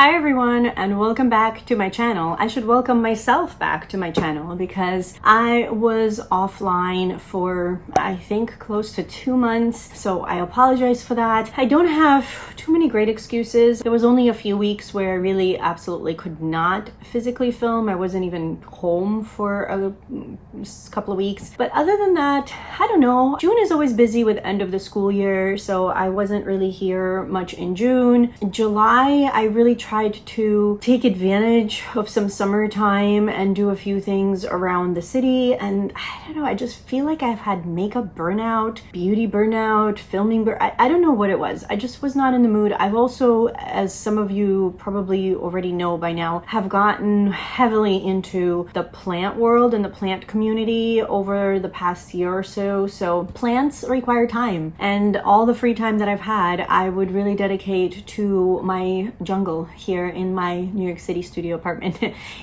Hi everyone, and welcome back to my channel. I should welcome myself back to my channel because I was offline for I think close to 2 months, so I apologize for that. I don't have too many great excuses. There was only a few weeks where I really absolutely could not physically film. I wasn't even home for a couple of weeks. But other than that, I don't know. June is always busy with end of the school year, so I wasn't really here much in June. July, I really tried to take advantage of some summertime and do a few things around the city. And I don't know, I just feel like I've had makeup burnout, beauty burnout, filming I don't know what it was. I just was not in the mood. I've also, as some of you probably already know by now, have gotten heavily into the plant world and the plant community over the past year or so. So plants require time, and all the free time that I've had, I would really dedicate to my jungle here in my New York City studio apartment.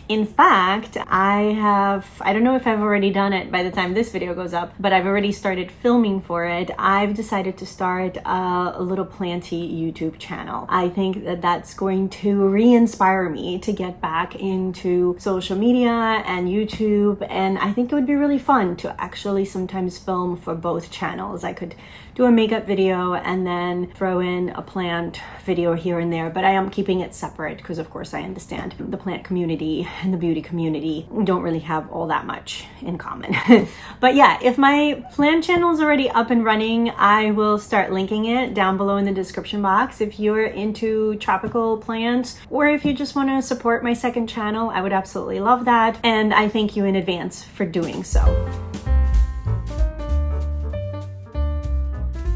In fact, I don't know if I've already done it by the time this video goes up, but I've already started filming for it. I've decided to start a little planty YouTube channel. I think that that's going to re-inspire me to get back into social media and YouTube, and I think it would be really fun to actually sometimes film for both channels. I could do a makeup video and then throw in a plant video here and there, but I am keeping it separate because of course I understand the plant community and the beauty community don't really have all that much in common. But yeah, if my plant channel is already up and running, I will start linking it down below in the description box. If you're into tropical plants, or if you just want to support my second channel, I would absolutely love that, and I thank you in advance for doing so.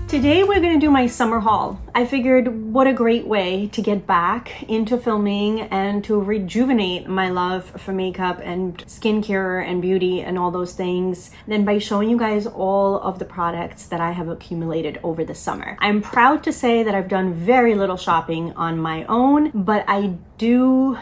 Today we're going to do my summer haul. I figured what a great way to get back into filming and to rejuvenate my love for makeup and skincare and beauty and all those things than by showing you guys all of the products that I have accumulated over the summer. I'm proud to say that I've done very little shopping on my own, but I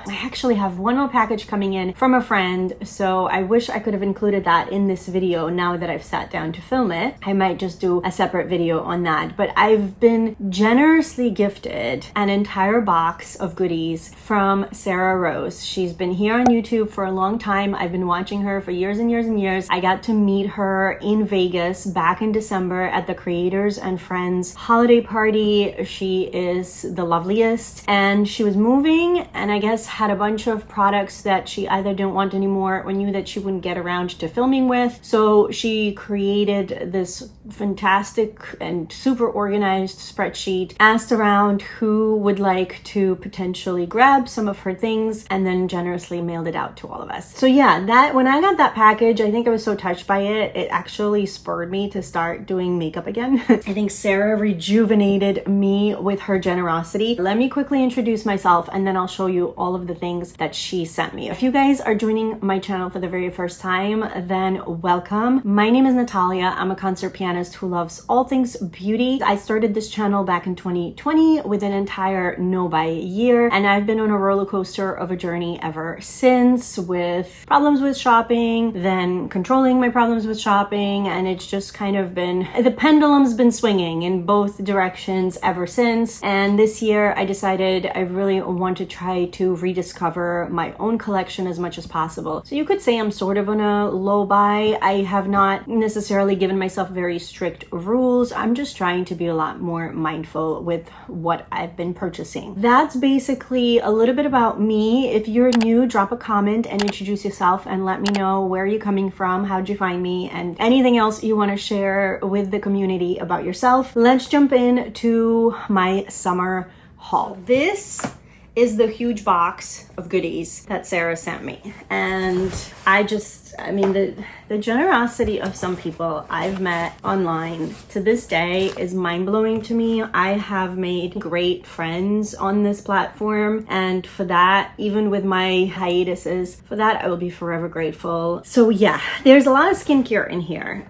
actually have one more package coming in from a friend, so I wish I could have included that in this video now that I've sat down to film it. I might just do a separate video on that, but I've been generously gifted an entire box of goodies from Sarah Rose. She's been here on YouTube for a long time. I've been watching her for years and years and years. I got to meet her in Vegas back in December at the Creators and Friends holiday party. She is the loveliest, and she was moving and I guess had a bunch of products that she either didn't want anymore or knew that she wouldn't get around to filming with. So she created this fantastic and super organized spreadsheet, asked around who would like to potentially grab some of her things, and then generously mailed it out to all of us. So yeah, that when I got that package, I think I was so touched by it, it actually spurred me to start doing makeup again. I think Sarah rejuvenated me with her generosity. Let me quickly introduce myself and then I'll show you all of the things that she sent me. If you guys are joining my channel for the very first time, then welcome. My name is Natalia. I'm a concert pianist who loves all things beauty. I started this channel back in 2020 with an entire no-buy year, and I've been on a roller coaster of a journey ever since, with problems with shopping, then controlling my problems with shopping, and it's just kind of been, the pendulum's been swinging in both directions ever since. And this year I decided I really want to try to rediscover my own collection as much as possible. So you could say I'm sort of on a low buy. I have not necessarily given myself very strict rules. I'm just trying to be a lot more mindful with what I've been purchasing. That's basically a little bit about me. If you're new, drop a comment and introduce yourself and let me know where you're coming from, how'd you find me, and anything else you want to share with the community about yourself. Let's jump in to my summer haul. This is the huge box of goodies that Sarah sent me. And I mean, the generosity of some people I've met online to this day is mind-blowing to me. I have made great friends on this platform, and for that, even with my hiatuses, for that I will be forever grateful. So yeah, there's a lot of skincare in here.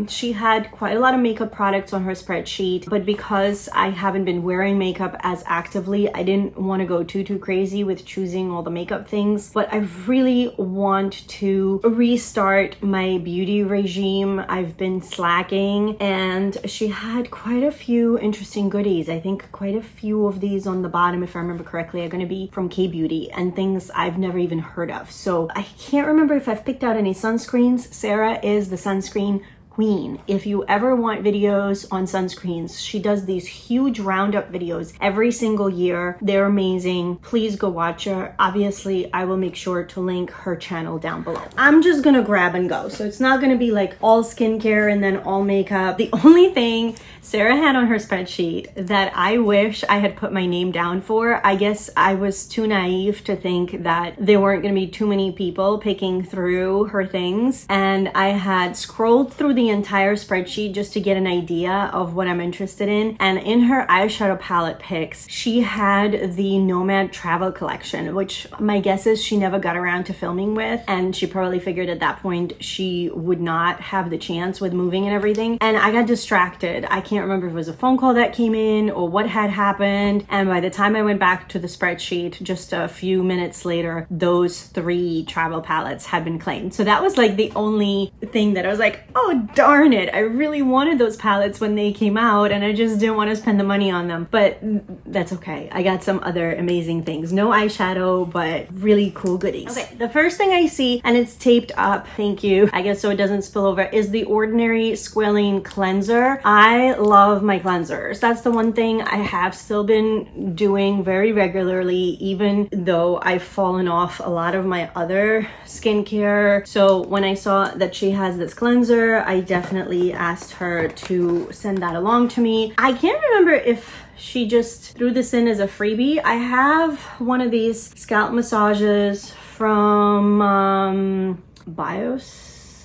She had quite a lot of makeup products on her spreadsheet, but because I haven't been wearing makeup as actively, I didn't want to go too too crazy with choosing all the makeup things, but I really want to restart my beauty regime. I've been slacking, and she had quite a few interesting goodies. I think quite a few of these on the bottom, if I remember correctly, are going to be from K-Beauty and things I've never even heard of. So I can't remember if I've picked out any sunscreens. Sarah is the sunscreen queen. If you ever want videos on sunscreens, she does these huge roundup videos every single year. They're amazing. Please go watch her. Obviously, I will make sure to link her channel down below. I'm just gonna grab and go. So it's not gonna be like all skincare and then all makeup. The only thing Sarah had on her spreadsheet that I wish I had put my name down for, I guess I was too naive to think that there weren't gonna be too many people picking through her things. And I had scrolled through the entire spreadsheet just to get an idea of what I'm interested in. And in her eyeshadow palette picks, she had the Nomad Travel Collection, which my guess is she never got around to filming with. And she probably figured at that point she would not have the chance with moving and everything. And I got distracted. I can't remember if it was a phone call that came in or what had happened. And by the time I went back to the spreadsheet, just a few minutes later, those 3 travel palettes had been claimed. So that was like the only thing that I was like, oh, darn it, I really wanted those palettes when they came out and I just didn't want to spend the money on them. But that's okay. I got some other amazing things. No eyeshadow, but really cool goodies. Okay, the first thing I see, and it's taped up, thank you, I guess so it doesn't spill over, is the Ordinary Squalene Cleanser. I love my cleansers. That's the one thing I have still been doing very regularly, even though I've fallen off a lot of my other skincare. So when I saw that she has this cleanser, I definitely asked her to send that along to me. I can't remember if she just threw this in as a freebie. I have one of these scalp massages from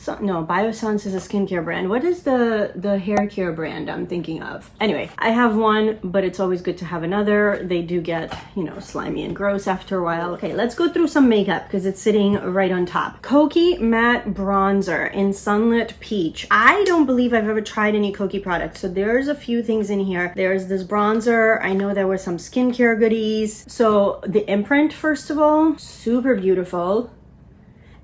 Biossance is a skincare brand. What is the hair care brand I'm thinking of? Anyway, I have one, but it's always good to have another. They do get, you know, slimy and gross after a while. Okay, let's go through some makeup because it's sitting right on top. Kokie Matte Bronzer in Sunlit Peach. I don't believe I've ever tried any Kokie products, so there's a few things in here. There's this bronzer. I know there were some skincare goodies. So the imprint, first of all, super beautiful.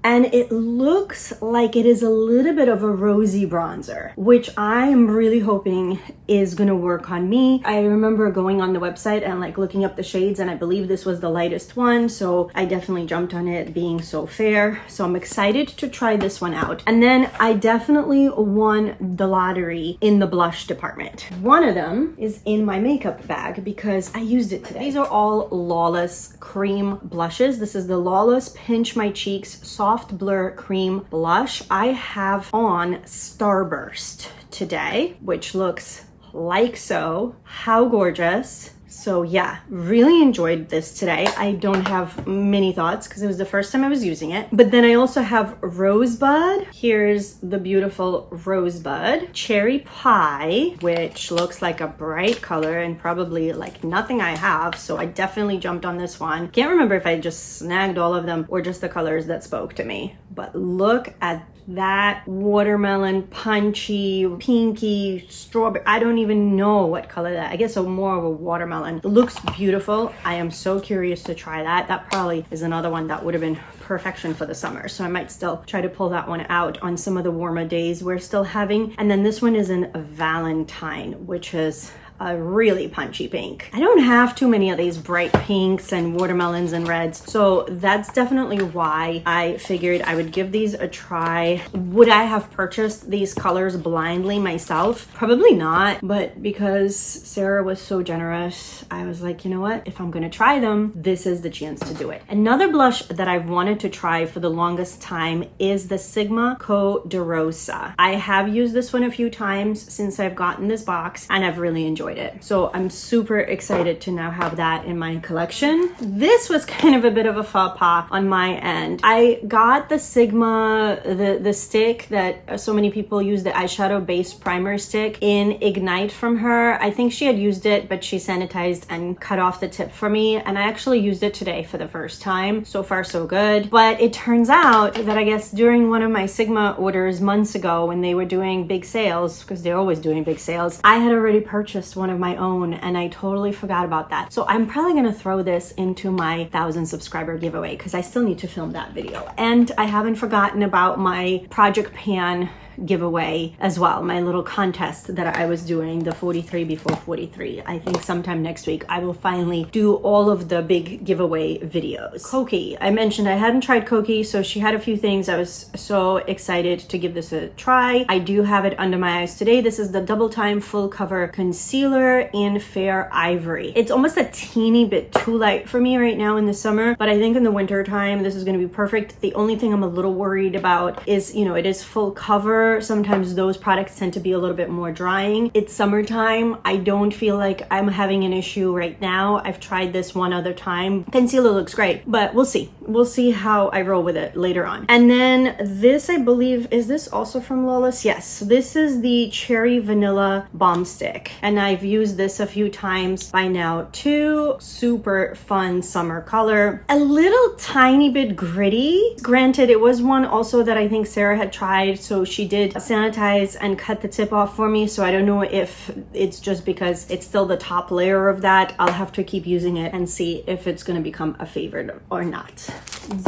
And it looks like it is a little bit of a rosy bronzer, which I am really hoping is gonna work on me. I remember going on the website and like looking up the shades, and I believe this was the lightest one, so I definitely jumped on it being so fair. So I'm excited to try this one out. And then I definitely won the lottery in the blush department. One of them is in my makeup bag because I used it today. These are all Lawless cream blushes. This is the Lawless Pinch My Cheeks Soft Blur Cream Blush. I have on Starburst today, which looks like so. How gorgeous. So yeah, really enjoyed this today. I don't have many thoughts because it was the first time I was using it. But then I also have Rosebud. Here's the beautiful Rosebud. Cherry Pie, which looks like a bright color and probably like nothing I have. So I definitely jumped on this one. Can't remember if I just snagged all of them or just the colors that spoke to me. But look at that watermelon, punchy, pinky, strawberry. I don't even know what color that. I guess more of a watermelon. It looks beautiful. I am so curious to try that. That probably is another one that would have been perfection for the summer. So I might still try to pull that one out on some of the warmer days we're still having. And then this one is in Valentine, which is a really punchy pink. I don't have too many of these bright pinks and watermelons and reds, so that's definitely why I figured I would give these a try. Would I have purchased these colors blindly myself? Probably not, but because Sarah was so generous, I was like, you know what? If I'm gonna try them, this is the chance to do it. Another blush that I've wanted to try for the longest time is the Sigma Co de Rosa. I have used this one a few times since I've gotten this box, and I've really enjoyed it. So I'm super excited to now have that in my collection. This was kind of a bit of a faux pas on my end. I got the Sigma, the stick that so many people use, the eyeshadow based primer stick in Ignite from her. I think she had used it, but she sanitized and cut off the tip for me. And I actually used it today for the first time. So far, so good. But it turns out that I guess during one of my Sigma orders months ago when they were doing big sales, because they're always doing big sales, I had already purchased one of my own, and I totally forgot about that. So I'm probably gonna throw this into my 1,000 subscriber giveaway because I still need to film that video. And I haven't forgotten about my Project Pan giveaway as well, my little contest that I was doing, the 43 before 43. I think sometime next week I will finally do all of the big giveaway videos. Koki, I mentioned I hadn't tried Koki, so she had a few things. I was so excited to give this a try. I do have it under my eyes today. This is the Double Time Full Cover Concealer in Fair Ivory. It's almost a teeny bit too light for me right now in the summer, but I think in the winter time this is going to be perfect. The only thing I'm a little worried about is, you know, it is full cover. Sometimes those products tend to be a little bit more drying. It's summertime. I don't feel like I'm having an issue right now. I've tried this one other time. Concealer looks great, but we'll see. We'll see how I roll with it later on. And then this, I believe, is this also from Lawless? Yes, this is the Cherry Vanilla Balm Stick. And I've used this a few times by now too. Super fun summer color. A little tiny bit gritty. Granted, it was one also that I think Sarah had tried, so she did sanitize and cut the tip off for me, so I don't know if it's just because it's still the top layer of that. I'll have to keep using it and see if it's going to become a favorite or not.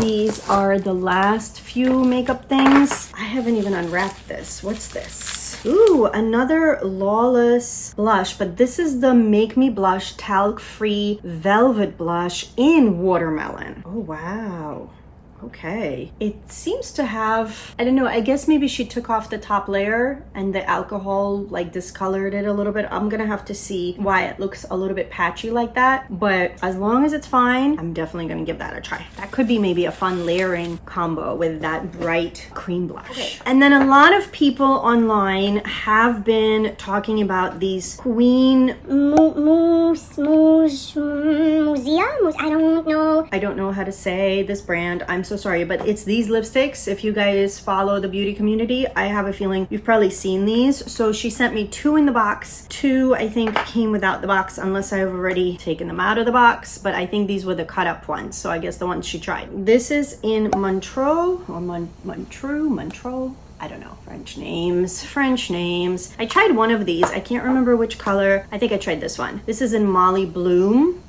These are the last few makeup things. I haven't even unwrapped this. What's this? Ooh, another Lawless blush, but this is the Make Me Blush Talc-Free Velvet Blush in Watermelon. Oh, wow. Okay. It seems to have, I don't know, I guess maybe she took off the top layer and the alcohol like discolored it a little bit. I'm gonna have to see why it looks a little bit patchy like that, but as long as it's fine, I'm definitely gonna give that a try. That could be maybe a fun layering combo with that bright cream blush. Okay. And then a lot of people online have been talking about these Queen I don't know how to say this brand. I'm so sorry, but it's these lipsticks. If you guys follow the beauty community, I have a feeling you've probably seen these. So she sent me 2 in the box. 2 I think came without the box, unless I've already taken them out of the box, but I think these were the cut up ones, so I guess the ones she tried. This is in Montreux or Montreux. I don't know, French names. I tried one of these. I can't remember which color. I think I tried this one. This is in Molly Bloom.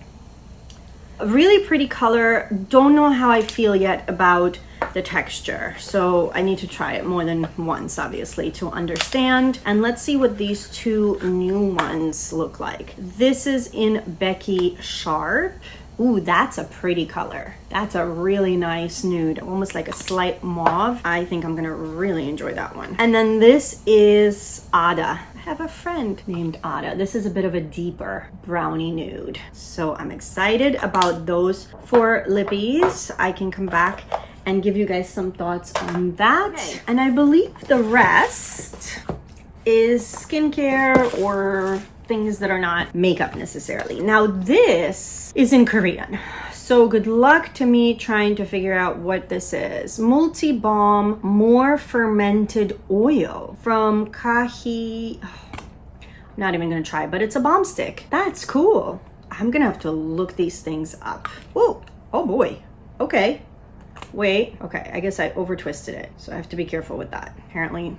A really pretty color. Don't know how I feel yet about the texture, so I need to try it more than once, obviously, to understand. And let's see what these 2 new ones look like. This is in Becky Sharp. Ooh, that's a pretty color. That's a really nice nude, almost like a slight mauve. I think I'm gonna really enjoy that one. And then this is Ada. I have a friend named Ada. This is a bit of a deeper brownie nude. So I'm excited about those 4 lippies. I can come back and give you guys some thoughts on that. Okay. And I believe the rest is skincare or things that are not makeup necessarily. Now this is in Korean, so good luck to me trying to figure out what this is. Multi Balm More Fermented Oil from Kahi. I'm not even gonna try, but it's a balm stick. That's cool. I'm gonna have to look these things up. Whoa, oh boy. Okay, wait, okay, I guess I over twisted it, so I have to be careful with that. Apparently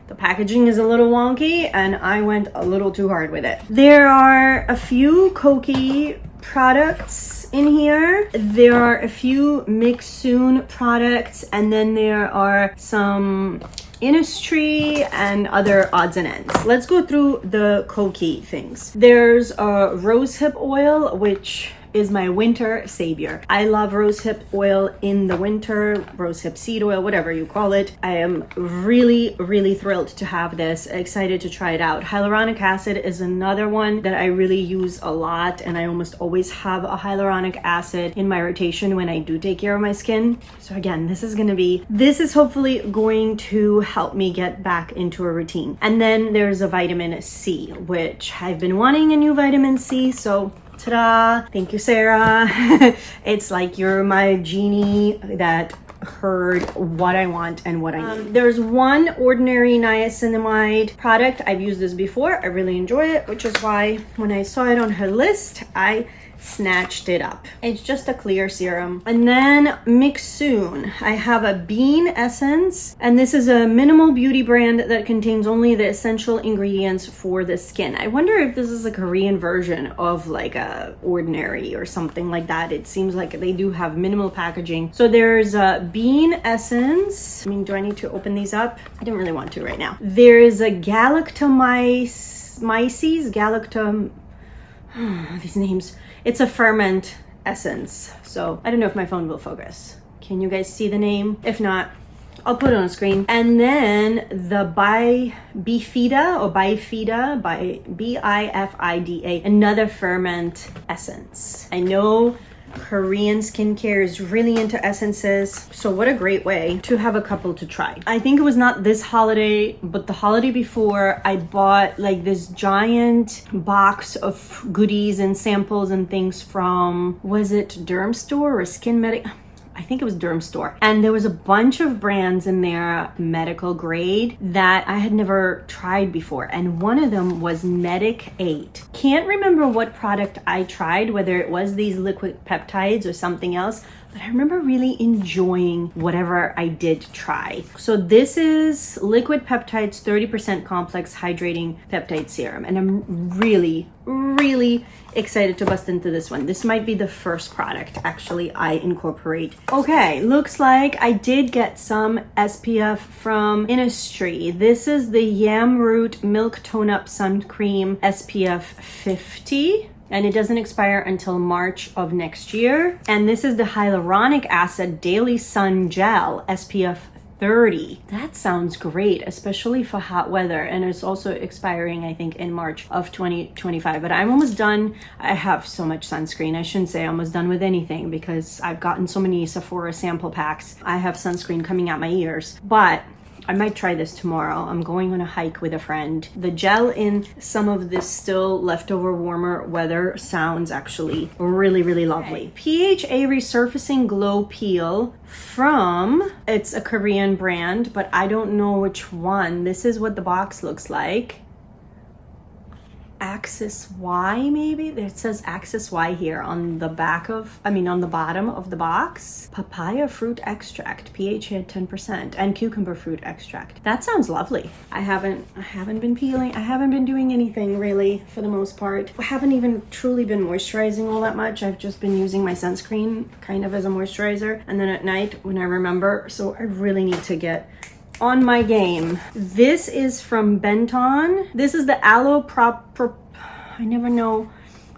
the packaging is a little wonky and I went a little too hard with it. There are a few Koki products in here. There are a few Mix Soon products, and then there are some Innisfree and other odds and ends. Let's go through the Koki things. There's a rosehip oil, which is my winter savior. I love rosehip oil in the winter, rosehip seed oil, whatever you call it. I am really, really thrilled to have this. Excited to try it out. Hyaluronic acid is another one that I really use a lot, and I almost always have a hyaluronic acid in my rotation when I do take care of my skin. So again, this is hopefully going to help me get back into a routine. And then there's a vitamin C, which I've been wanting a new vitamin C, so ta-da! Thank you, Sarah. It's like you're my genie that heard what I want and what I need. There's one ordinary niacinamide product. I've used this before. I really enjoy it, which is why when I saw it on her list, I snatched it up. It's just a clear serum. And then mix soon. I have a bean essence, and this is a minimal beauty brand that contains only the essential ingredients for the skin. I wonder if this is a Korean version of like a Ordinary or something like that. It seems like they do have minimal packaging. So there's a bean essence. I mean, do I need to open these up? I don't really want to right now. There's a these names. It's a ferment essence. So I don't know if my phone will focus. Can you guys see the name? If not, I'll put it on the screen. And then the Bifida, Bifida, another ferment essence. I know Korean skincare is really into essences, so what a great way to have a couple to try. I think it was not this holiday, but the holiday before, I bought like this giant box of goodies and samples and things from, was it Derm Store or Skin Medic? I think it was Derm Store. And there was a bunch of brands in there, medical grade, that I had never tried before. And one of them was Medic 8. Can't remember what product I tried, whether it was these liquid peptides or something else, but I remember really enjoying whatever I did try. So this is liquid peptides, 30% complex hydrating peptide serum. And I'm really excited to bust into this one. This might be the first product actually I incorporate. Okay, looks like I did get some SPF from Innisfree. This is the Yam Root Milk Tone Up Sun Cream SPF 50. And it doesn't expire until March of next year. And this is the Hyaluronic Acid Daily Sun Gel SPF 30. That sounds great, especially for hot weather. And it's also expiring, I think, in March of 2025. But I'm almost done. I have so much sunscreen. I shouldn't say almost done with anything because I've gotten so many Sephora sample packs. I have sunscreen coming out my ears. But I might try this tomorrow. I'm going on a hike with a friend. The gel in some of this still leftover warmer weather sounds actually really lovely. PHA Resurfacing Glow Peel from, it's a Korean brand, but I don't know which one. This is what the box looks like. Axis Y, maybe? It says Axis Y here on the back of, on the bottom of the box. Papaya fruit extract, pH at 10%, and cucumber fruit extract. That sounds lovely. I haven't been peeling. I haven't been doing anything really for the most part. I haven't even truly been moisturizing all that much. I've just been using my sunscreen kind of as a moisturizer. And then at night when I remember, so I really need to get on my game. This is from Benton. This is the aloe I never know,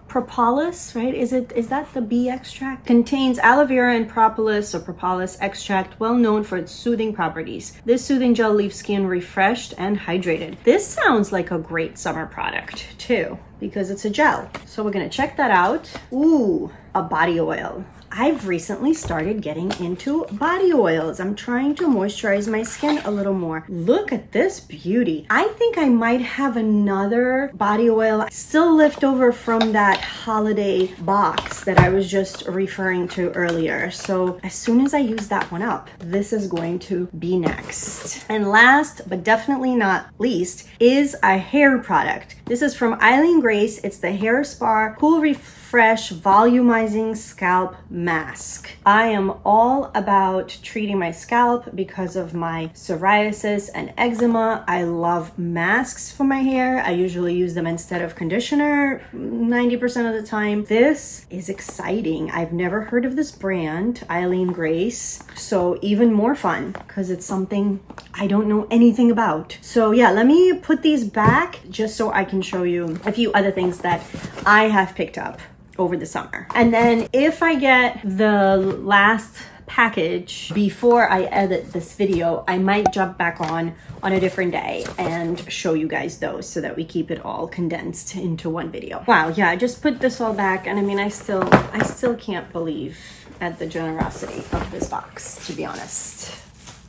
propolis, right? Is that the bee extract? Contains aloe vera and propolis or propolis extract, well known for its soothing properties. This soothing gel leaves skin refreshed and hydrated. This sounds like a great summer product too, because it's a gel. So we're gonna check that out. Ooh, a body oil. I've recently started getting into body oils. I'm trying to moisturize my skin a little more. Look at this beauty. I think I might have another body oil still left over from that holiday box that I was just referring to earlier. So as soon as I use that one up, this is going to be next. And last, but definitely not least, is a hair product. This is from Eileen Grace. It's the Hair Spa Cool Refresh Volumizing Scalp Mask. I am all about treating my scalp because of my psoriasis and eczema. I love masks for my hair. I usually use them instead of conditioner 90% of the time. This is exciting. I've never heard of this brand, Eileen Grace. So even more fun because it's something I don't know anything about. So yeah, let me put these back just so I can show you a few other things that I have picked up over the summer. And then if I get the last package before I edit this video, I might jump back on a different day and show you guys those so that we keep it all condensed into one video. Wow, yeah, I just put this all back and I still can't believe at the generosity of this box, to be honest.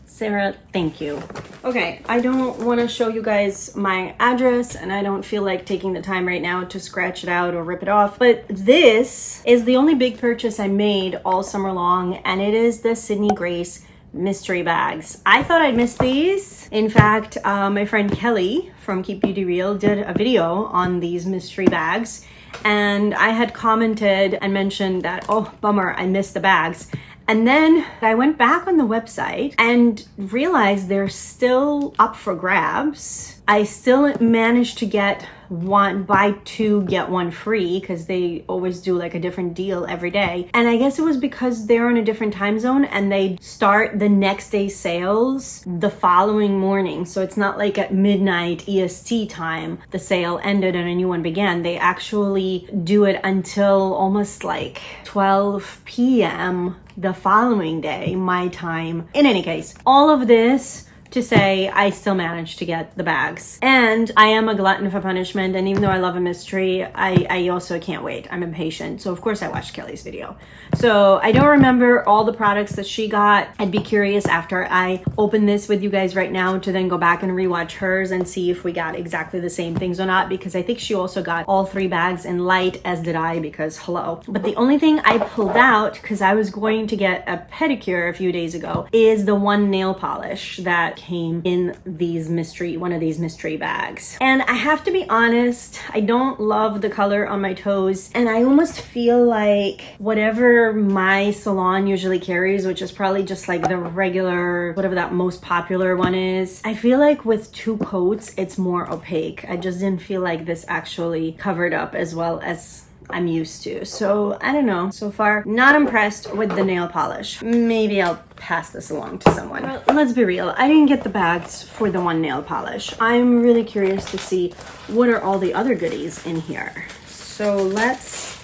Sarah, thank you. Okay, I don't want to show you guys my address and I don't feel like taking the time right now to scratch it out or rip it off, but this is the only big purchase I made all summer long, and it is the Sydney Grace mystery bags. I thought I'd miss these. In fact, my friend Kelly from Keep Beauty Real did a video on these mystery bags, and I had commented and mentioned that, oh, bummer, I missed the bags. And then I went back on the website and realized they're still up for grabs. I still managed to get one, buy two, get one free, because they always do like a different deal every day. And I guess it was because they're in a different time zone and they start the next day sales the following morning. So it's not like at midnight EST time, the sale ended and a new one began. They actually do it until almost like 12 p.m. the following day, my time. In any case, all of this to say I still managed to get the bags. And I am a glutton for punishment, and even though I love a mystery, I also can't wait. I'm impatient. So of course I watched Kelly's video. So I don't remember all the products that she got. I'd be curious after I open this with you guys right now to then go back and rewatch hers and see if we got exactly the same things or not, because I think she also got all 3 bags in light, as did I, because hello. But the only thing I pulled out, because I was going to get a pedicure a few days ago, is the one nail polish that came in one of these mystery bags. And I have to be honest, I don't love the color on my toes, and I almost feel like whatever my salon usually carries, which is probably just like the regular, whatever that most popular one is, I feel like with 2 coats it's more opaque. I just didn't feel like this actually covered up as well as I'm used to. So I don't know. So far, not impressed with the nail polish. Maybe I'll pass this along to someone. Well, let's be real. I didn't get the bags for the one nail polish. I'm really curious to see what are all the other goodies in here. So let's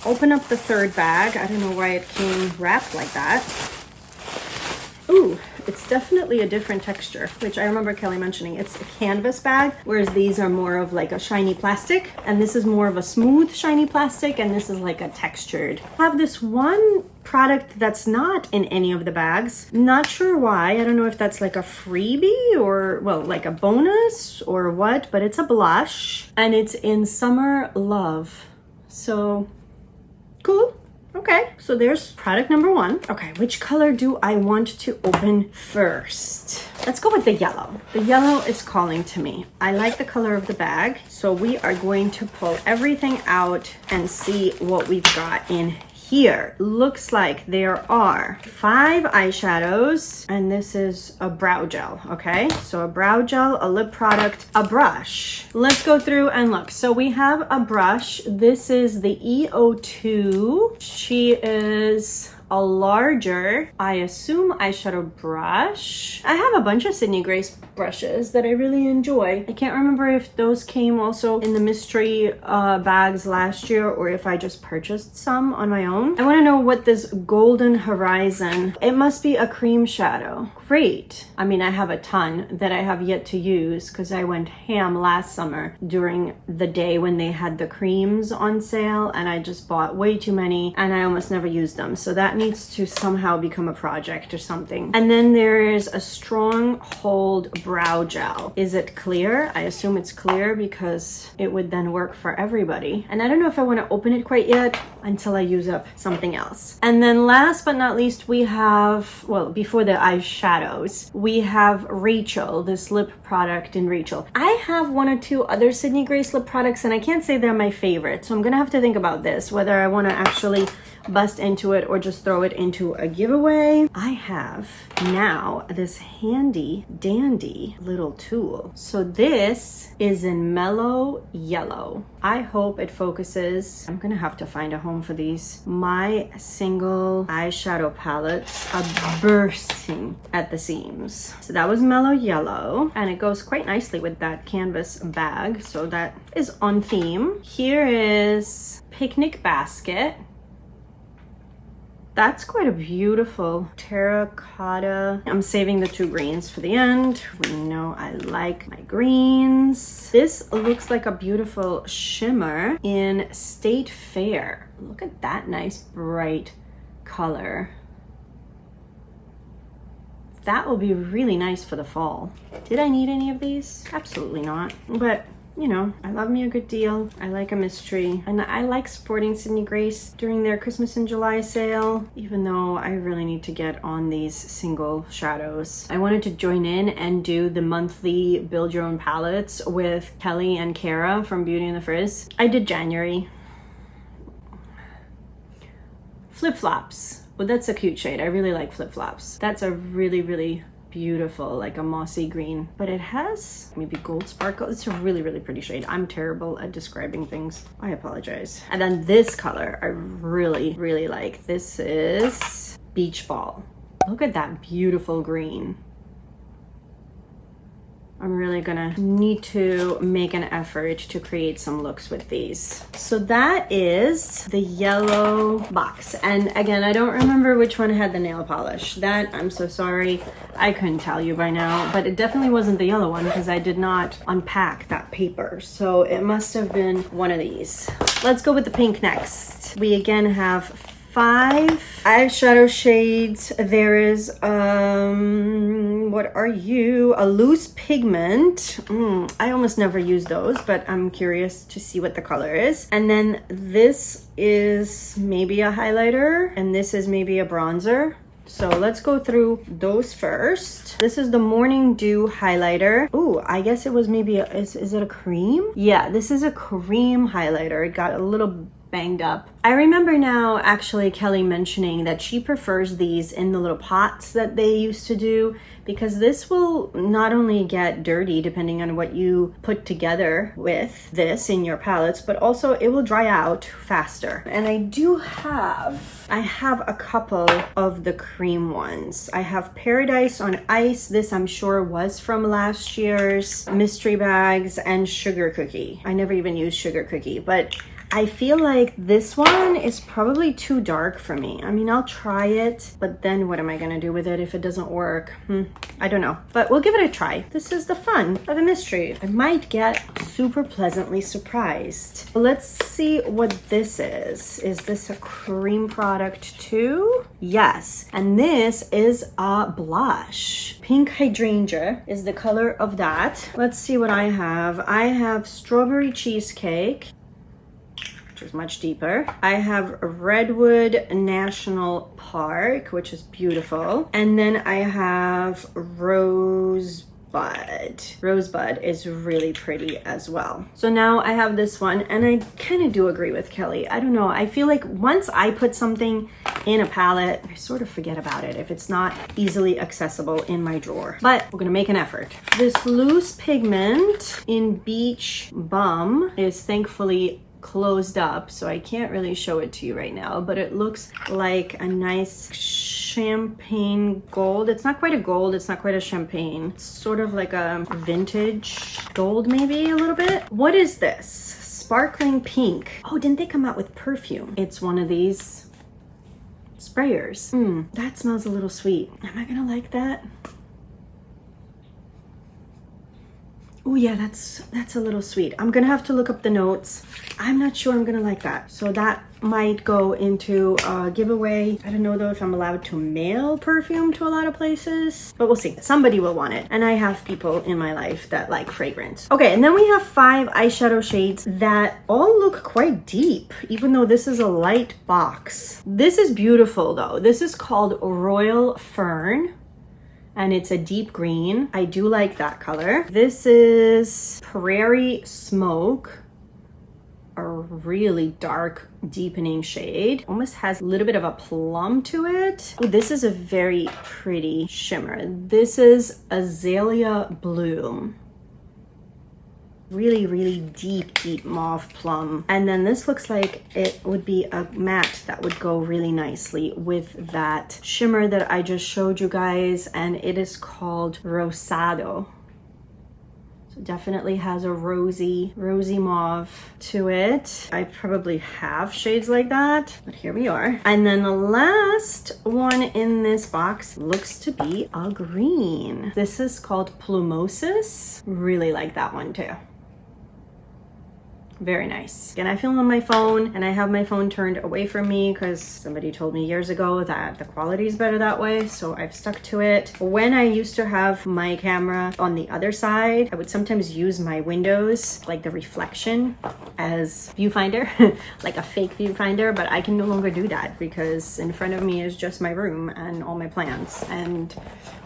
open up the 3rd bag. I don't know why it came wrapped like that. Ooh, it's definitely a different texture, which I remember Kelly mentioning. It's a canvas bag, whereas these are more of like a shiny plastic, and this is more of a smooth shiny plastic, and this is like a textured. I have this one product that's not in any of the bags. Not sure why. I don't know if that's like a freebie or, well, like a bonus or what, but it's a blush and it's in Summer Love. So cool. Okay, so there's product number 1. Okay, which color do I want to open first? Let's go with the yellow. The yellow is calling to me. I like the color of the bag, so we are going to pull everything out and see what we've got in here. Looks like there are 5 eyeshadows, and this is a brow gel. Okay, so a brow gel, a lip product, a brush. Let's go through and look. So we have a brush. This is the EO2. She is a larger, I assume, eyeshadow brush. I have a bunch of Sydney Grace brushes that I really enjoy. I can't remember if those came also in the mystery bags last year or if I just purchased some on my own. I want to know what this Golden Horizon, it must be a cream shadow. Great. I mean, I have a ton that I have yet to use because I went ham last summer during the day when they had the creams on sale, and I just bought way too many and I almost never used them. So that needs to somehow become a project or something. And then there is a Stronghold brow gel. Is it clear? I assume it's clear because it would then work for everybody. And I don't know if I want to open it quite yet until I use up something else. And then last but not least, we have, well, before the eyeshadows, we have Rachel, this lip product in Rachel. I have 1 or 2 other Sydney Grace lip products and I can't say they're my favorite. So I'm gonna have to think about this, whether I want to actually bust into it or just throw it into a giveaway. I have now this handy dandy little tool. So this is in Mellow Yellow. I hope it focuses. I'm gonna have to find a home for these. My single eyeshadow palettes are bursting at the seams. So that was Mellow Yellow, and it goes quite nicely with that canvas bag. So that is on theme. Here is Picnic Basket. That's quite a beautiful terracotta. I'm saving the 2 greens for the end. We know I like my greens. This looks like a beautiful shimmer in State Fair. Look at that nice bright color. That will be really nice for the fall. Did I need any of these? Absolutely not. But you know, I love me a good deal. I like a mystery. And I like supporting Sydney Grace during their Christmas in July sale, even though I really need to get on these single shadows. I wanted to join in and do the monthly build your own palettes with Kelly and Kara from Beauty and the Frizz. I did January. Flip-flops. Well, that's a cute shade. I really like flip-flops. That's a really beautiful, like a mossy green, but it has maybe gold sparkle. It's a really pretty shade. I'm terrible at describing things. I apologize. And then this color I really like. This is Beach Ball. Look at that beautiful green. I'm really gonna need to make an effort to create some looks with these. So that is the yellow box. And again, I don't remember which one had the nail polish. That, I'm so sorry. I couldn't tell you by now, but it definitely wasn't the yellow one because I did not unpack that paper. So it must have been one of these. Let's go with the pink next. We again have 5 eyeshadow shades. There is, what are you? A loose pigment. I almost never use those, but I'm curious to see what the color is. And then this is maybe a highlighter, and this is maybe a bronzer. So let's go through those first. This is the Morning Dew highlighter. Ooh, I guess it was maybe, is it a cream? Yeah, this is a cream highlighter. It got a little banged up. I remember now actually Kelly mentioning that she prefers these in the little pots that they used to do, because this will not only get dirty depending on what you put together with this in your palettes, but also it will dry out faster. And I have a couple of the cream ones. I have Paradise on Ice. This I'm sure was from last year's Mystery Bags, and Sugar Cookie. I never even used Sugar Cookie, but I feel like this one is probably too dark for me. I mean, I'll try it, but then what am I gonna do with it if it doesn't work? I don't know, but we'll give it a try. This is the fun of a mystery. I might get super pleasantly surprised. Let's see what this is. Is this a cream product too? Yes, and this is a blush. Pink Hydrangea is the color of that. Let's see what I have. I have Strawberry Cheesecake, is much deeper. I have Redwood National Park, which is beautiful. And then I have Rosebud. Rosebud is really pretty as well. So now I have this one, and I kind of do agree with Kelly. I don't know. I feel like once I put something in a palette, I sort of forget about it if it's not easily accessible in my drawer. But we're gonna make an effort. This loose pigment in Beach Bum is thankfully closed up, so I can't really show it to you right now, but it looks like a nice champagne gold. It's not quite a gold, it's not quite a champagne. It's sort of like a vintage gold, maybe a little bit. What is this? Sparkling pink. Oh, didn't they come out with perfume? It's one of these sprayers. That smells a little sweet. Am I gonna like that? Oh yeah, that's a little sweet. I'm gonna have to look up the notes. I'm not sure I'm gonna like that. So that might go into a giveaway. I don't know though if I'm allowed to mail perfume to a lot of places, but we'll see. Somebody will want it. And I have people in my life that like fragrance. Okay, and then we have 5 eyeshadow shades that all look quite deep, even though this is a light box. This is beautiful though. This is called Royal Fern, and it's a deep green. I do like that color. This is Prairie Smoke, a really dark deepening shade. Almost has a little bit of a plum to it. Oh, this is a very pretty shimmer. This is Azalea Bloom. Really deep mauve plum. And then this looks like it would be a matte that would go really nicely with that shimmer that I just showed you guys, and it is called Rosado. So definitely has a rosy mauve to it. I probably have shades like that, but here we are. And then the last one in this box looks to be a green. This is called Plumosis. Really like that one too. Very nice. And I film on my phone, and I have my phone turned away from me because somebody told me years ago that the quality is better that way, so I've stuck to it. When I used to have my camera on the other side, I would sometimes use my windows, like the reflection, as viewfinder, like a fake viewfinder, but I can no longer do that because in front of me is just my room and all my plants. And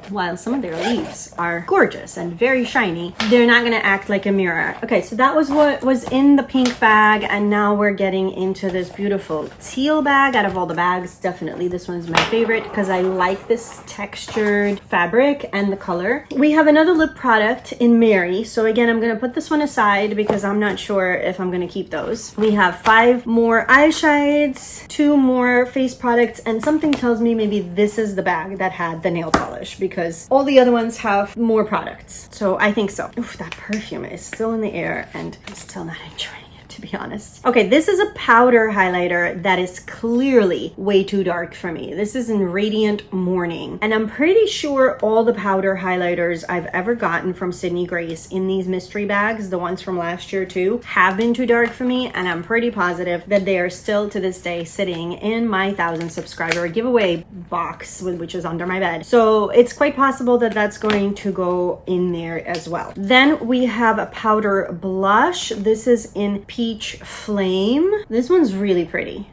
while some of their leaves are gorgeous and very shiny, they're not gonna act like a mirror. Okay, so that was what was in the pink bag, and now we're getting into this beautiful teal bag. Out of all the bags, definitely this one's my favorite because I like this textured fabric and the color. We have another lip product in Mary. So again, I'm gonna put this one aside because I'm not sure if I'm gonna keep those. We have 5 more eye shades, 2 more face products, and something tells me maybe this is the bag that had the nail polish because all the other ones have more products. So I think so. Oof, that perfume is still in the air and I'm still not enjoying it, to be honest. Okay, this is a powder highlighter that is clearly way too dark for me. This is in Radiant Morning, and I'm pretty sure all the powder highlighters I've ever gotten from Sydney Grace in these mystery bags, the ones from last year too, have been too dark for me, and I'm pretty positive that they are still to this day sitting in my 1,000 subscriber giveaway box, which is under my bed. So it's quite possible that that's going to go in there as well. Then we have a powder blush. This is in Peach Flame. This one's really pretty.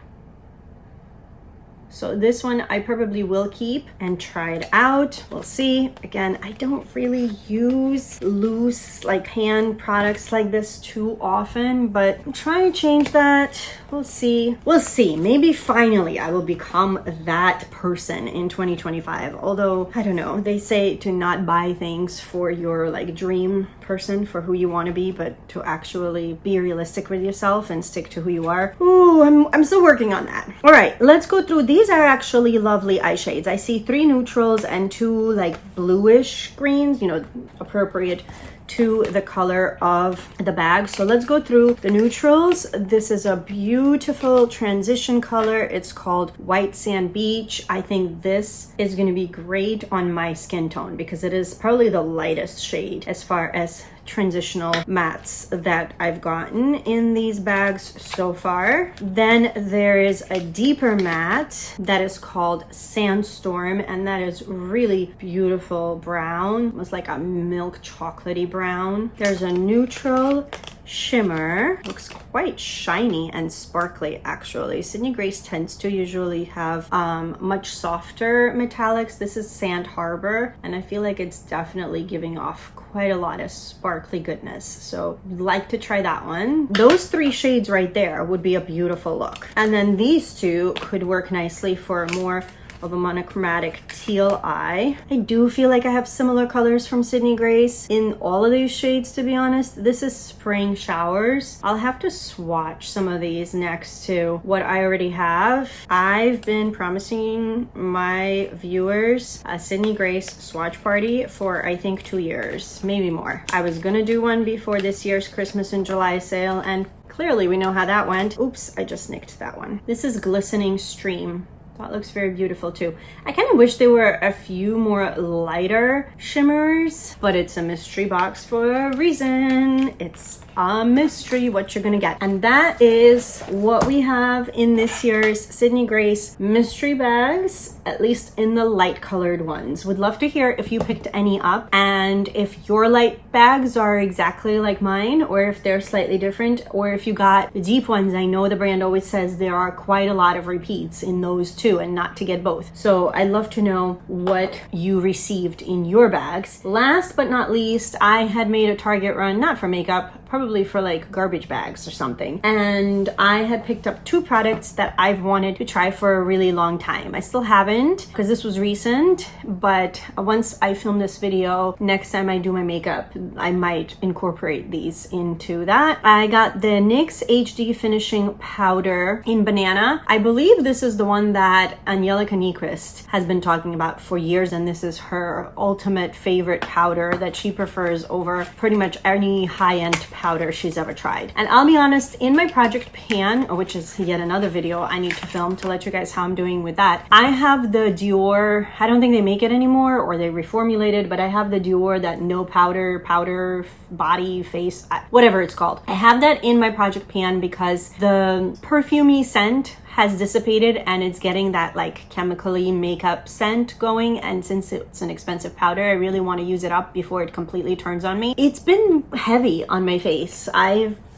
So this one I probably will keep and try it out. We'll see. Again, I don't really use loose like hand products like this too often, but I'm trying to change that. We'll see. We'll see. Maybe finally I will become that person in 2025. Although, I don't know, they say to not buy things for your like dream person, for who you want to be, but to actually be realistic with yourself and stick to who you are. Ooh, I'm still working on that. All right, let's go through. These are actually lovely eye shades. I see 3 neutrals and 2 like bluish greens, you know, appropriate to the color of the bag. So let's go through the neutrals. This is a beautiful transition color. It's called White Sand Beach. I think this is going to be great on my skin tone because it is probably the lightest shade as far as transitional mattes that I've gotten in these bags so far. Then there is a deeper matte that is called Sandstorm, and that is really beautiful brown. It's like a milk chocolatey brown. There's a neutral shimmer. Looks quite shiny and sparkly actually. Sydney Grace tends to usually have much softer metallics. This is Sand Harbor, and I feel like it's definitely giving off quite a lot of sparkly goodness. So like to try that one. Those 3 shades right there would be a beautiful look. And then these 2 could work nicely for more of a monochromatic teal eye. I do feel like I have similar colors from Sydney Grace in all of these shades, to be honest. This is Spring Showers. I'll have to swatch some of these next to what I already have. I've been promising my viewers a Sydney Grace swatch party for I think 2 years, maybe more. I was gonna do one before this year's Christmas in July sale, and clearly we know how that went. Oops, I just nicked that one. This is Glistening Stream. That looks very beautiful too. I kind of wish there were a few more lighter shimmers, but it's a mystery box for a reason. It's a mystery what you're gonna get. And that is what we have in this year's Sydney Grace mystery bags, at least in the light colored ones. Would love to hear if you picked any up and if your light bags are exactly like mine or if they're slightly different, or if you got the deep ones. I know the brand always says there are quite a lot of repeats in those too, and not to get both. So I'd love to know what you received in your bags. Last but not least, I had made a Target run, not for makeup, probably for like garbage bags or something. And I had picked up 2 products that I've wanted to try for a really long time. I still haven't because this was recent, but once I film this video, next time I do my makeup, I might incorporate these into that. I got the NYX HD Finishing Powder in Banana. I believe this is the one that Angelica Nyquist has been talking about for years, and this is her ultimate favorite powder that she prefers over pretty much any high-end powder she's ever tried. And I'll be honest, in my project pan, which is yet another video I need to film to let you guys how I'm doing with that, I have the Dior, I don't think they make it anymore or they reformulated, but I have the Dior, that no powder body face, whatever it's called. I have that in my project pan because the perfumey scent has dissipated and it's getting that like chemically makeup scent going, and since it's an expensive powder, I really want to use it up before it completely turns on me. It's been heavy on my face.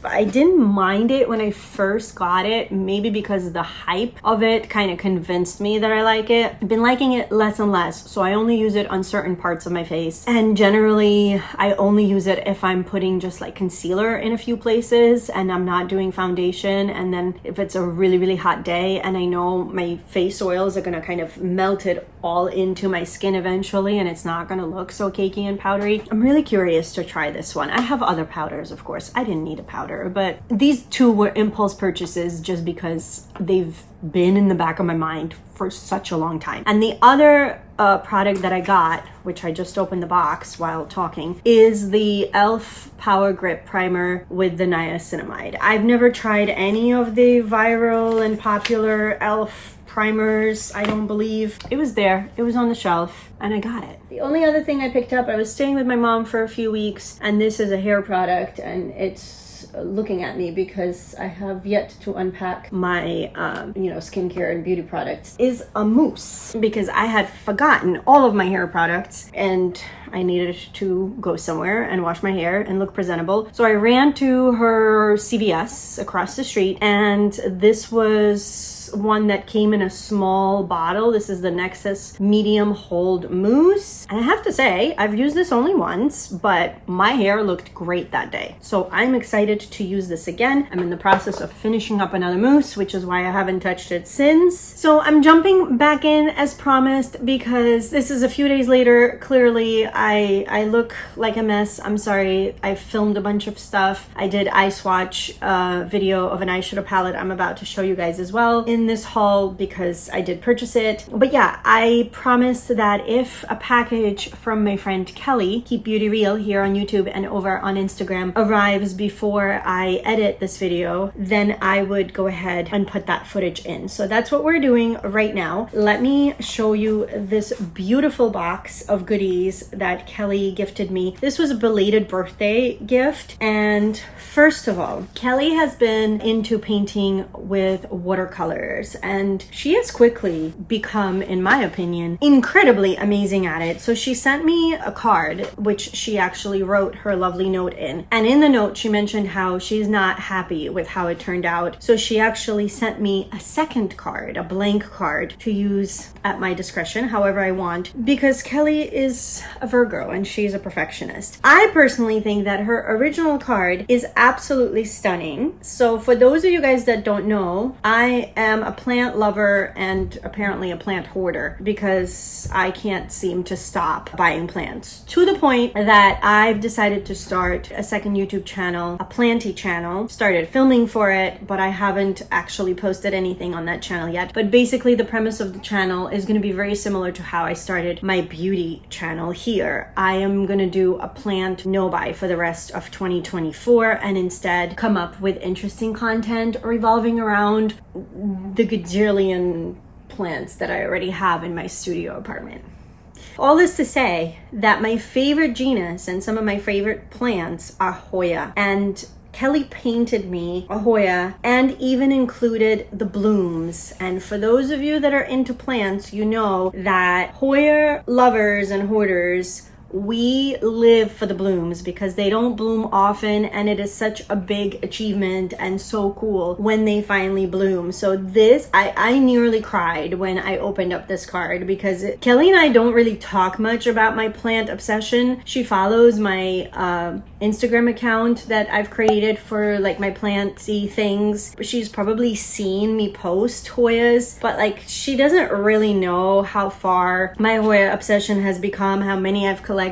I didn't mind it when I first got it, maybe because the hype of it kind of convinced me that I like it. I've been liking it less and less, so I only use it on certain parts of my face. And generally, I only use it if I'm putting just like concealer in a few places and I'm not doing foundation. And then if it's a really, really hot day and I know my face oils are gonna kind of melt it all into my skin eventually and it's not gonna look so cakey and powdery. I'm really curious to try this one. I have other powders, of course. I didn't need a powder, but these two were impulse purchases just because they've been in the back of my mind for such a long time. And the other product that I got, which I just opened the box while talking, is the e.l.f. Power Grip Primer with the niacinamide. I've never tried any of the viral and popular e.l.f. primers, I don't believe. It was there, it was on the shelf, and I got it. The only other thing I picked up, I was staying with my mom for a few weeks, and this is a hair product, and it's looking at me because I have yet to unpack my skincare and beauty products, is a mousse, because I had forgotten all of my hair products and I needed to go somewhere and wash my hair and look presentable. So I ran to her CVS across the street, and this was one that came in a small bottle. This is the Nexus Medium Hold Mousse. And I have to say, I've used this only once, but my hair looked great that day. So I'm excited to use this again. I'm in the process of finishing up another mousse, which is why I haven't touched it since. So I'm jumping back in as promised because this is a few days later. Clearly, I look like a mess. I'm sorry. I filmed a bunch of stuff. I did eye swatch video of an eyeshadow palette I'm about to show you guys as well in this haul because I did purchase it. But yeah, I promised that if a package from my friend Kelly, Keep Beauty Real here on YouTube and over on Instagram, arrives before I edit this video, then I would go ahead and put that footage in. So that's what we're doing right now. Let me show you this beautiful box of goodies that Kelly gifted me. This was a belated birthday gift. And first of all, Kelly has been into painting with watercolors and she has quickly become, in my opinion, incredibly amazing at it. So she sent me a card, which she actually wrote her lovely note in. And in the note, she mentioned how she's not happy with how it turned out. So she actually sent me a second card, a blank card, to use at my discretion, however I want, because Kelly is a Virgo and she's a perfectionist. I personally think that her original card is absolutely stunning. So for those of you guys that don't know, I am a plant lover and apparently a plant hoarder because I can't seem to stop buying plants, to the point that I've decided to start a second YouTube channel, a planty channel. Started filming for it, but I haven't actually posted anything on that channel yet. But basically the premise of the channel is going to be very similar to how I started my beauty channel here. I am going to do a plant no-buy for the rest of 2024 and instead come up with interesting content revolving around the gajillion plants that I already have in my studio apartment. All this to say that my favorite genus and some of my favorite plants are Hoya, and Kelly painted me a Hoya and even included the blooms. And for those of you that are into plants, you know that Hoya lovers and hoarders, we live for the blooms because they don't bloom often and it is such a big achievement and so cool when they finally bloom. So this, I nearly cried when I opened up this card because Kelly and I don't really talk much about my plant obsession. She follows my Instagram account that I've created for like my planty things. She's probably seen me post Hoyas, but like she doesn't really know how far my Hoya obsession has become, how many I've collected,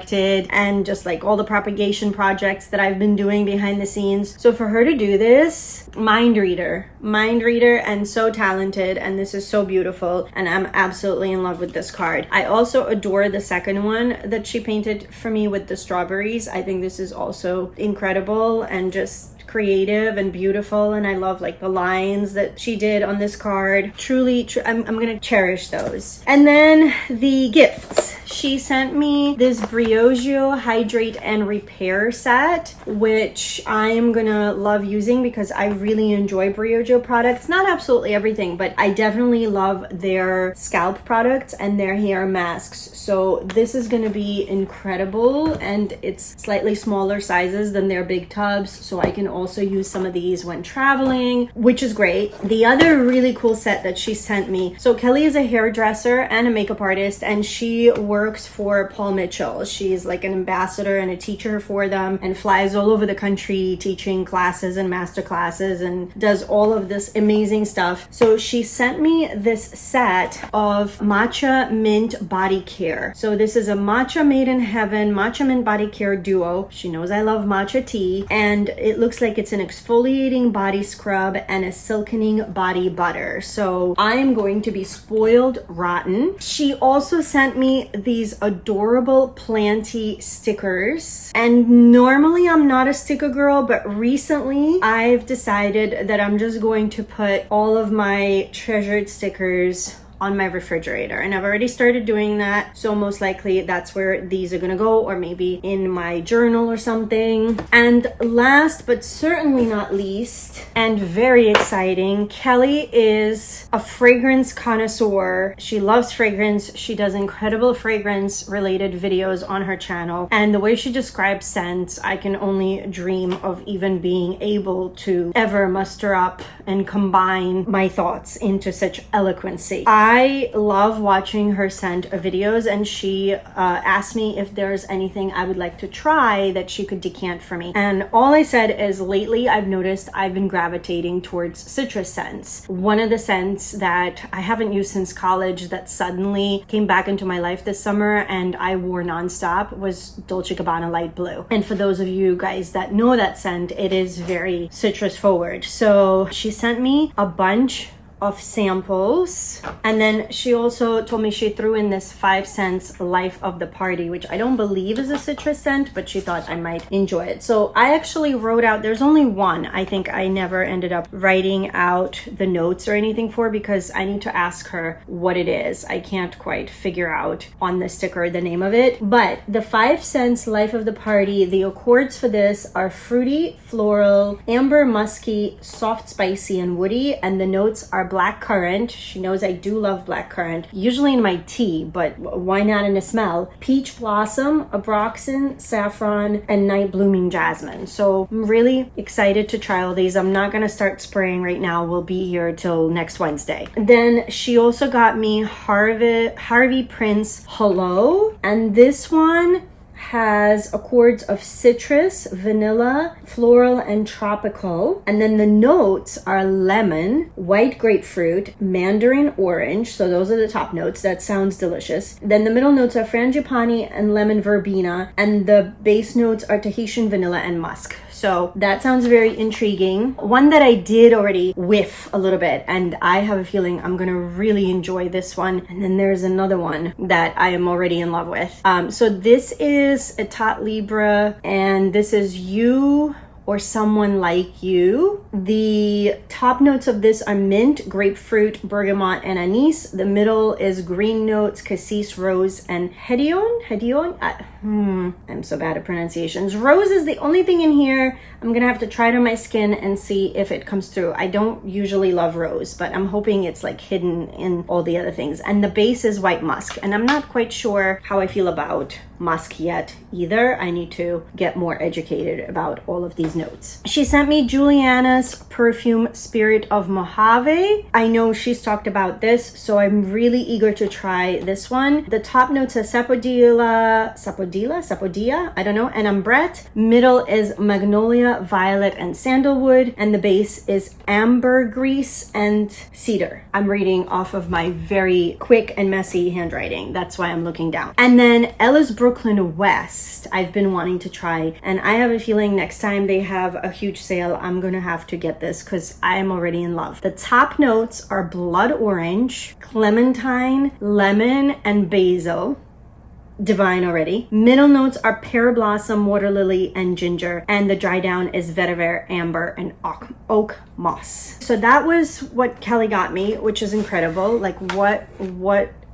and just like all the propagation projects that I've been doing behind the scenes. So for her to do this, mind reader, and so talented, and this is so beautiful, and I'm absolutely in love with this card. I also adore the second one that she painted for me with the strawberries. I think this is also incredible and just creative and beautiful, and I love like the lines that she did on this card. Truly, I'm gonna cherish those. And then the gifts. She sent me this Briogeo Hydrate and Repair set, which I am gonna love using because I really enjoy Briogeo products. Not absolutely everything, but I definitely love their scalp products and their hair masks. So this is gonna be incredible, and it's slightly smaller sizes than their big tubs, so I can also use some of these when traveling, which is great. The other really cool set that she sent me, so Kelly is a hairdresser and a makeup artist, and she works for Paul Mitchell. She's like an ambassador and a teacher for them and flies all over the country teaching classes and master classes and does all of this amazing stuff. So she sent me this set of matcha mint body care. So this is a matcha made in heaven matcha mint body care duo. She knows I love matcha tea, and it looks like it's an exfoliating body scrub and a silkening body butter. So I am going to be spoiled rotten. She also sent me these adorable planty stickers, and normally I'm not a sticker girl, but recently I've decided that I'm just going to put all of my treasured stickers on my refrigerator, and I've already started doing that, so most likely that's where these are gonna go, or maybe in my journal or something. And last but certainly not least, and very exciting, Kelly is a fragrance connoisseur. She loves fragrance. She does incredible fragrance related videos on her channel, and the way she describes scents, I can only dream of even being able to ever muster up and combine my thoughts into such eloquency. I love watching her scent videos, and she asked me if there's anything I would like to try that she could decant for me. And all I said is lately I've noticed I've been gravitating towards citrus scents. One of the scents that I haven't used since college that suddenly came back into my life this summer and I wore nonstop was Dolce & Gabbana Light Blue. And for those of you guys that know that scent, it is very citrus forward. So she sent me a bunch of samples, and then she also told me she threw in this 5 cents Life of the Party, which I don't believe is a citrus scent, but she thought I might enjoy it. So I actually wrote out, there's only one I think I never ended up writing out the notes or anything for, because I need to ask her what it is. I can't quite figure out on the sticker the name of it. But the 5 cents Life of the Party, the accords for this are fruity, floral, amber, musky, soft, spicy, and woody, and the notes are black currant. She knows I do love black currant, usually in my tea, but why not in a smell? Peach blossom, abroxin, saffron, and night blooming jasmine. So I'm really excited to try all these. I'm not gonna start spraying right now. We'll be here till next Wednesday. Then she also got me Harvey Prince Hello, and this one has accords of citrus, vanilla, floral, and tropical. And then the notes are lemon, white grapefruit, mandarin orange. So those are the top notes. That sounds delicious. Then the middle notes are frangipani and lemon verbena. And the base notes are Tahitian vanilla and musk. So that sounds very intriguing. One that I did already whiff a little bit, and I have a feeling I'm gonna really enjoy this one. And then there's another one that I am already in love with. So this is a Tat Libra, and this is You or Someone Like You. The top notes of this are mint, grapefruit, bergamot, and anise. The middle is green notes, cassis, rose, and hedion. I'm so bad at pronunciations. Rose is the only thing in here. I'm gonna have to try it on my skin and see if it comes through. I don't usually love rose, but I'm hoping it's like hidden in all the other things. And the base is white musk, and I'm not quite sure how I feel about musk yet either. I need to get more educated about all of these notes. She sent me Juliana's perfume Spirit of Mojave. I know she's talked about this, so I'm really eager to try this one. The top notes are sapodilla, I don't know, and ambrette. Middle is magnolia, violet, and sandalwood, and the base is ambergris and cedar. I'm reading off of my very quick and messy handwriting. That's why I'm looking down. And then Ella's Brooklyn West, I've been wanting to try, and I have a feeling next time they have a huge sale, I'm gonna have to get this because I am already in love. The top notes are blood orange, clementine, lemon, and basil. Divine already. Middle notes are pear blossom, water lily, and ginger, and the dry down is vetiver, amber, and oak moss. So that was what Kelly got me, which is incredible. Like what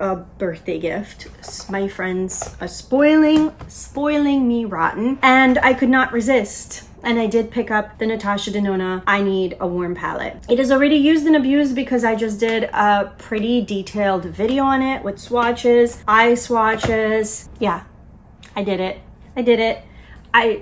a birthday gift. My friends are spoiling me rotten, and I could not resist. And I did pick up the Natasha Denona I Need a Warm palette. It is already used and abused because I just did a pretty detailed video on it with swatches, eye swatches. Yeah, I did it.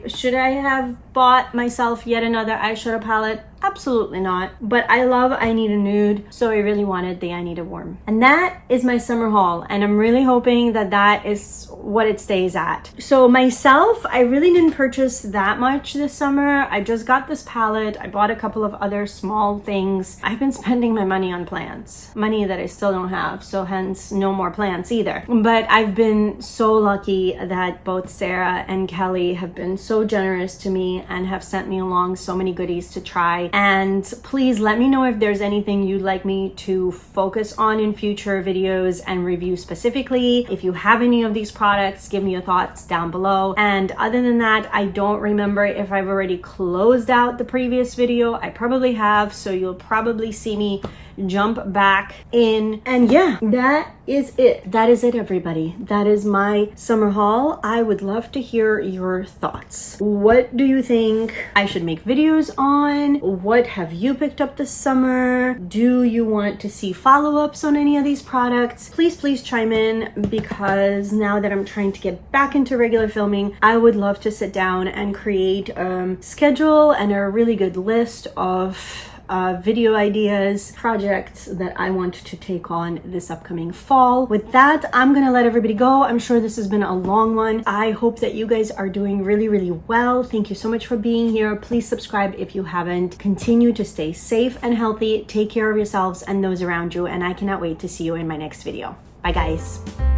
Should I have bought myself yet another eyeshadow palette? Absolutely not. But I love I Need a Nude, so I really wanted the I Need a Warm. And that is my summer haul, and I'm really hoping that that is what it stays at. So myself, I really didn't purchase that much this summer. I just got this palette. I bought a couple of other small things. I've been spending my money on plants, money that I still don't have, so hence no more plants either. But I've been so lucky that both Sarah and Kelly have been so generous to me and have sent me along so many goodies to try. And please let me know if there's anything you'd like me to focus on in future videos and review specifically. If you have any of these products, give me your thoughts down below. And other than that, I don't remember if I've already closed out the previous video. I probably have, so you'll probably see me jump back in. And yeah, that is it. That is it, everybody. That is my summer haul. I would love to hear your thoughts. What do you think I should make videos on? What have you picked up this summer? Do you want to see follow-ups on any of these products? Please chime in, because now that I'm trying to get back into regular filming, I would love to sit down and create a schedule and a really good list of video ideas, projects that I want to take on this upcoming fall. With that, I'm gonna let everybody go. I'm sure this has been a long one. I hope that you guys are doing really well. Thank you so much for being here. Please subscribe if you haven't. Continue to stay safe and healthy. Take care of yourselves and those around you, and I cannot wait to see you in my next video. Bye, guys.